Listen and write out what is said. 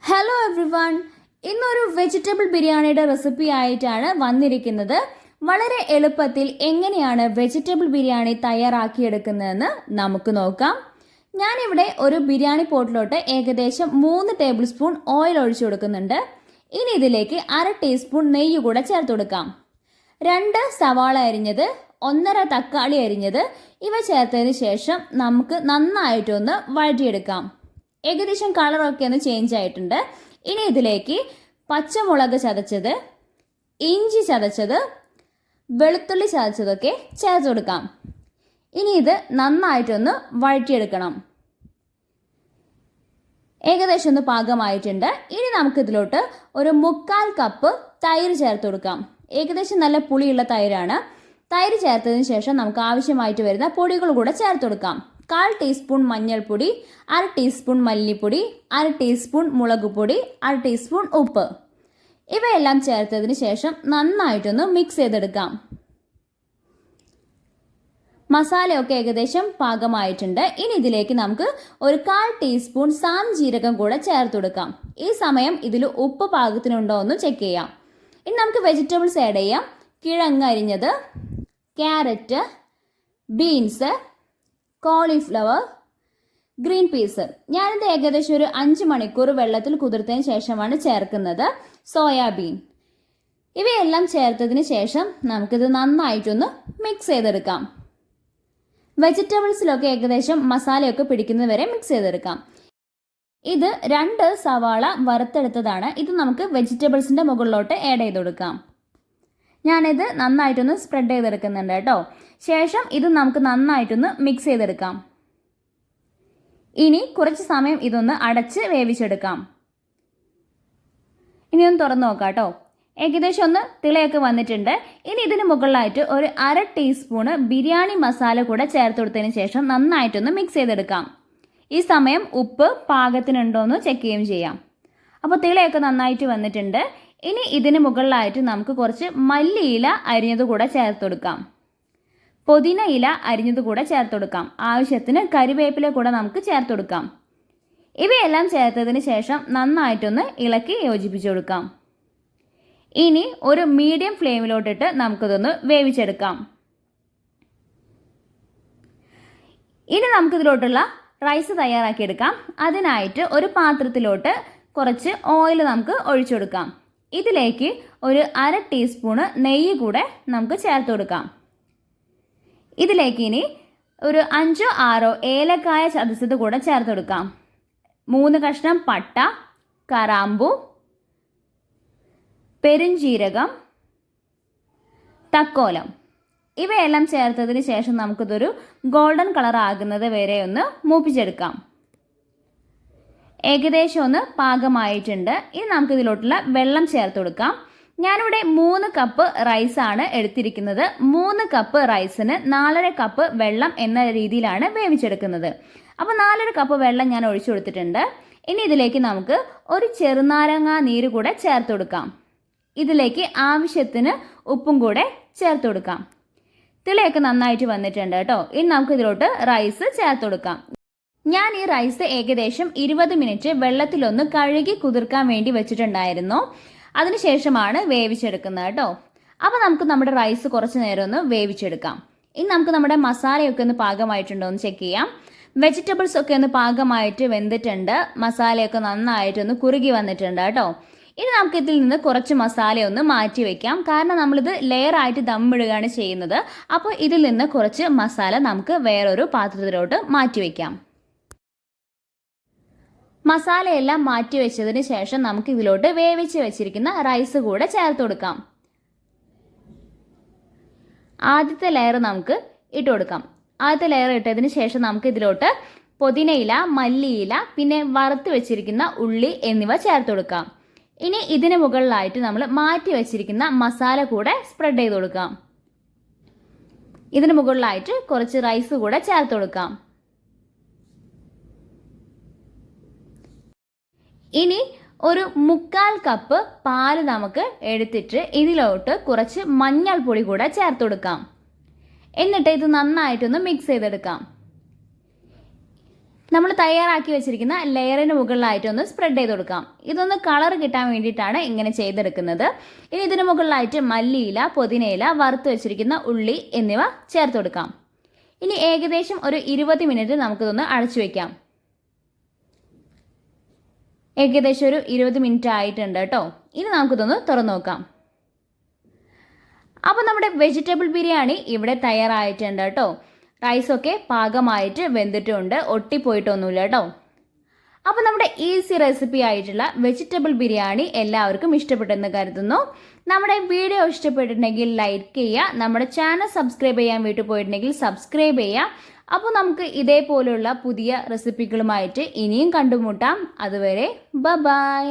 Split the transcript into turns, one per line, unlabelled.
Hello every one, ഇന്നൊരു vegetable ബിരിയാണിയുടെ recipe ആയിട്ടാണ് വന്നിരിക്കുന്നത്. വളരെ എളുപ്പത്തിൽ എങ്ങനെയാണ് വെജിറ്റബിൾ ബിരിയാണി തയ്യാറാക്കിയെടുക്കുന്നതെന്ന് നമുക്ക് നോക്കാം. ഞാനിവിടെ ഒരു ബിരിയാണി പോട്ടിലോട്ട് ഏകദേശം 3 ടേബിൾ സ്പൂൺ ഓയിൽ ഒഴിച്ചു കൊടുക്കുന്നുണ്ട്. ഇനി ഇതിലേക്ക് 1/2 ടീസ്പൂൺ നെയ്യ് കൂടെ ചേർത്ത് കൊടുക്കാം. 2 സവാള അരിഞ്ഞത്, 1.5 തക്കാളി അരിഞ്ഞത് ഇവ ചേർത്തതിന് ശേഷം നമുക്ക് നന്നായിട്ടൊന്ന് വഴറ്റിയെടുക്കാം. ഏകദേശം കളറൊക്കെ ഒന്ന് ചേഞ്ച് ആയിട്ടുണ്ട്. ഇനി ഇതിലേക്ക് പച്ചമുളക് ചതച്ചത്, ഇഞ്ചി ചതച്ചത്, വെളുത്തുള്ളി ചതച്ചതൊക്കെ ചേർത്ത് കൊടുക്കാം. ഇനി ഇത് നന്നായിട്ടൊന്ന് വഴറ്റിയെടുക്കണം. ഏകദേശം ഒന്ന് പാകമായിട്ടുണ്ട്. ഇനി നമുക്കിതിലോട്ട് ഒരു 1/4 കപ്പ് തൈര് ചേർത്ത് കൊടുക്കാം. ഏകദേശം നല്ല പുളിയുള്ള തൈരാണ്. തൈര് ചേർത്തതിന് ശേഷം നമുക്ക് ആവശ്യമായിട്ട് വരുന്ന പൊടികൾ കൂടെ ചേർത്ത് കൊടുക്കാം. 1/4 ടീസ്പൂൺ മഞ്ഞൾപ്പൊടി, 1/2 ടീസ്പൂൺ മല്ലിപ്പൊടി, 1/2 ടീസ്പൂൺ മുളക് പൊടി, 1/2 ടീസ്പൂൺ ഉപ്പ്. ഇവയെല്ലാം ചേർത്തതിന് ശേഷം നന്നായിട്ടൊന്ന് മിക്സ് ചെയ്തെടുക്കാം. മസാലയൊക്കെ ഏകദേശം പാകമായിട്ടുണ്ട്. ഇനി ഇതിലേക്ക് നമുക്ക് ഒരു 1/4 ടീസ്പൂൺ സാംജീരകം കൂടെ ചേർത്ത് കൊടുക്കാം. ഈ സമയം ഇതിൽ ഉപ്പ് പാകത്തിനുണ്ടോ എന്ന് ചെക്ക് ചെയ്യാം. ഇനി നമുക്ക് വെജിറ്റബിൾസ് ആഡ് ചെയ്യാം. കിഴങ്ങ് അരിഞ്ഞത്, carrot, beans, cauliflower, green peas. ഞാനിത് ഏകദേശം ഒരു 5 മണിക്കൂർ വെള്ളത്തിൽ കുതിർത്തതിന് ശേഷമാണ് ചേർക്കുന്നത്. സോയാബീൻ ഇവയെല്ലാം ചേർത്തതിന് ശേഷം നമുക്കിത് നന്നായിട്ടൊന്ന് മിക്സ് ചെയ്തെടുക്കാം. വെജിറ്റബിൾസിലൊക്കെ ഏകദേശം മസാലയൊക്കെ പിടിക്കുന്നത് വരെ മിക്സ് ചെയ്തെടുക്കാം. ഇത് 2 സവാള വറുത്തെടുത്തതാണ്. ഇത് നമുക്ക് വെജിറ്റബിൾസിന്റെ മുകളിലോട്ട് ആഡ് ചെയ്ത് കൊടുക്കാം. ഞാനിത് നന്നായിട്ടൊന്ന് സ്പ്രെഡ് ചെയ്തെടുക്കുന്നുണ്ട് കേട്ടോ. ശേഷം ഇത് നമുക്ക് നന്നായിട്ടൊന്ന് മിക്സ് ചെയ്തെടുക്കാം. ഇനി കുറച്ച് സമയം ഇതൊന്ന് അടച്ച് വേവിച്ചെടുക്കാം. ഇനി ഒന്ന് തുറന്നു നോക്കാം കേട്ടോ. ഏകദേശം ഒന്ന് തിളയൊക്കെ വന്നിട്ടുണ്ട്. ഇനി ഇതിന് മുകളിലായിട്ട് ഒരു 1/2 ടീസ്പൂണ് ബിരിയാണി മസാല കൂടെ ചേർത്ത് കൊടുത്തതിന് ശേഷം നന്നായിട്ടൊന്ന് മിക്സ് ചെയ്തെടുക്കാം. ഈ സമയം ഉപ്പ് പാകത്തിനുണ്ടോ എന്ന് ചെക്ക് ചെയ്യുകയും ചെയ്യാം. അപ്പോൾ തിളയൊക്കെ നന്നായിട്ട് വന്നിട്ടുണ്ട്. ഇനി ഇതിന് മുകളിലായിട്ട് നമുക്ക് കുറച്ച് മല്ലിയില അരിഞ്ഞത് കൂടെ ചേർത്ത് കൊടുക്കാം. പുതിന ഇല അരിഞ്ഞത് കൂടെ ചേർത്ത് കൊടുക്കാം. ആവശ്യത്തിന് കരിവേപ്പില കൂടെ നമുക്ക് ചേർത്ത് കൊടുക്കാം. ഇവയെല്ലാം ചേർത്തതിന് ശേഷം നന്നായിട്ടൊന്ന് ഇളക്കി യോജിപ്പിച്ചു കൊടുക്കാം. ഇനി ഒരു മീഡിയം ഫ്ലെയിമിലോട്ടിട്ട് നമുക്കിതൊന്ന് വേവിച്ചെടുക്കാം. ഇനി നമുക്കിതിലോട്ടുള്ള റൈസ് തയ്യാറാക്കിയെടുക്കാം. അതിനായിട്ട് ഒരു പാത്രത്തിലോട്ട് കുറച്ച് ഓയിൽ നമുക്ക് ഒഴിച്ചു കൊടുക്കാം. ഇതിലേക്ക് ഒരു 1/2 ടീസ്പൂണ് നെയ്യ് കൂടെ നമുക്ക് ചേർത്ത് കൊടുക്കാം. ഇതിലേക്ക് ഇനി ഒരു 5 6 ഏലക്കായ ചതച്ചത് കൂടെ ചേർത്ത് കൊടുക്കാം. 3 കഷ്ണം പട്ട, കറാമ്പൂ, പെരുംജീരകം, തക്കോലം ഇവയെല്ലാം ചേർത്തതിന് ശേഷം നമുക്കിതൊരു ഗോൾഡൻ കളർ ആകുന്നത് വരെ ഒന്ന് മൂപ്പിച്ചെടുക്കാം. ഏകദേശം ഒന്ന് പാകമായിട്ടുണ്ട്. ഇനി നമുക്കിതിലോട്ടുള്ള വെള്ളം ചേർത്ത് കൊടുക്കാം. ഞാനിവിടെ 3 കപ്പ് റൈസാണ് എടുത്തിരിക്കുന്നത്. 3 കപ്പ് റൈസിന് 4.5 കപ്പ് വെള്ളം എന്ന രീതിയിലാണ് വേവിച്ചെടുക്കുന്നത്. അപ്പോൾ 4.5 കപ്പ് വെള്ളം ഞാൻ ഒഴിച്ചു കൊടുത്തിട്ടുണ്ട്. ഇനി ഇതിലേക്ക് നമുക്ക് ഒരു ചെറുനാരങ്ങ നീര് കൂടെ ചേർത്ത് കൊടുക്കാം. ഇതിലേക്ക് ആവശ്യത്തിന് ഉപ്പും കൂടെ ചേർത്ത് കൊടുക്കാം. തിളയൊക്കെ നന്നായിട്ട് വന്നിട്ടുണ്ട് കേട്ടോ. ഇനി നമുക്ക് ഇതിലോട്ട് റൈസ് ചേർത്ത് കൊടുക്കാം. ഞാൻ ഈ റൈസ് ഏകദേശം 20 മിനിറ്റ് വെള്ളത്തിലൊന്ന് കഴുകി കുതിർക്കാൻ വേണ്ടി വെച്ചിട്ടുണ്ടായിരുന്നു. അതിനുശേഷമാണ് വേവിച്ചെടുക്കുന്നത് കേട്ടോ. അപ്പോൾ നമുക്ക് നമ്മുടെ റൈസ് കുറച്ച് നേരം ഒന്ന് വേവിച്ചെടുക്കാം. ഇനി നമുക്ക് നമ്മുടെ മസാലയൊക്കെ ഒന്ന് പാകമായിട്ടുണ്ടോ എന്ന് ചെക്ക് ചെയ്യാം. വെജിറ്റബിൾസ് ഒക്കെ ഒന്ന് പാകമായിട്ട് വെന്തിട്ടുണ്ട്. മസാലയൊക്കെ നന്നായിട്ടൊന്ന് കുറുകി വന്നിട്ടുണ്ട് കേട്ടോ. ഇനി നമുക്ക് ഇതിൽ നിന്ന് കുറച്ച് മസാലയൊന്ന് മാറ്റി വെക്കാം. കാരണം നമ്മളിത് ലെയർ ആയിട്ട് ദമ്മിടുകയാണ് ചെയ്യുന്നത്. അപ്പോൾ ഇതിൽ നിന്ന് കുറച്ച് മസാല നമുക്ക് വേറൊരു പാത്രത്തിലോട്ട് മാറ്റി വെക്കാം. മസാലയെല്ലാം മാറ്റി വെച്ചതിന് ശേഷം നമുക്ക് ഇതിലോട്ട് വേവിച്ച് വെച്ചിരിക്കുന്ന റൈസ് കൂടെ ചേർത്ത് കൊടുക്കാം. ആദ്യത്തെ ലെയർ നമുക്ക് ഇട്ട് കൊടുക്കാം. ആദ്യത്തെ ലെയർ ഇട്ടതിന് ശേഷം നമുക്ക് ഇതിലോട്ട് പുതിനയില, മല്ലിയില, പിന്നെ വറുത്ത് വെച്ചിരിക്കുന്ന ഉള്ളി എന്നിവ ചേർത്ത് കൊടുക്കാം. ഇനി ഇതിന് മുകളിലായിട്ട് നമ്മൾ മാറ്റി വെച്ചിരിക്കുന്ന മസാല കൂടെ സ്പ്രെഡ് ചെയ്ത് കൊടുക്കാം. ഇതിന് മുകളിലായിട്ട് കുറച്ച് റൈസ് കൂടെ ചേർത്ത് കൊടുക്കാം. ഇനി ഒരു 1/4 കപ്പ് പാല് നമുക്ക് എടുത്തിട്ട് ഇതിലോട്ട് കുറച്ച് മഞ്ഞൾപ്പൊടി കൂടെ ചേർത്ത് കൊടുക്കാം. എന്നിട്ട് ഇത് നന്നായിട്ടൊന്ന് മിക്സ് ചെയ്തെടുക്കാം. നമ്മൾ തയ്യാറാക്കി വെച്ചിരിക്കുന്ന ലെയറിന് മുകളിലായിട്ട് ഒന്ന് സ്പ്രെഡ് ചെയ്ത് കൊടുക്കാം. ഇതൊന്ന് കളർ കിട്ടാൻ വേണ്ടിയിട്ടാണ് ഇങ്ങനെ ചെയ്തെടുക്കുന്നത്. ഇനി ഇതിന് മുകളിലായിട്ട് മല്ലിയില, പുതിനയില, വറുത്ത് വെച്ചിരിക്കുന്ന ഉള്ളി എന്നിവ ചേർത്ത് കൊടുക്കാം. ഇനി ഏകദേശം ഒരു 20 മിനിറ്റ് നമുക്കിതൊന്ന് അടച്ചു വെക്കാം. ഏകദേശം ഒരു 20 മിനിറ്റ് ആയിട്ടുണ്ട് കേട്ടോ. ഇനി നമുക്കിതൊന്ന് തുറന്നു നോക്കാം. അപ്പോൾ നമ്മുടെ വെജിറ്റബിൾ ബിരിയാണി ഇവിടെ തയ്യാറായിട്ടുണ്ട് കേട്ടോ. റൈസൊക്കെ പാകമായിട്ട് വെന്തിട്ടുണ്ട്, ഒട്ടിപ്പോയിട്ടൊന്നുമില്ല കേട്ടോ. അപ്പോൾ നമ്മുടെ ഈസി റെസിപ്പി ആയിട്ടുള്ള വെജിറ്റബിൾ ബിരിയാണി എല്ലാവർക്കും ഇഷ്ടപ്പെട്ടെന്ന് കരുതുന്നു. നമ്മുടെ വീഡിയോ ഇഷ്ടപ്പെട്ടിട്ടുണ്ടെങ്കിൽ ലൈക്ക് ചെയ്യുക. നമ്മുടെ ചാനൽ സബ്സ്ക്രൈബ് ചെയ്യാൻ വീട്ടിൽ പോയിട്ടുണ്ടെങ്കിൽ സബ്സ്ക്രൈബ് ചെയ്യുക. അപ്പോൾ നമുക്ക് ഇതേപോലുള്ള പുതിയ റെസിപ്പികളുമായിട്ട് ഇനിയും കണ്ടുമുട്ടാം. അതുവരെ ബൈ.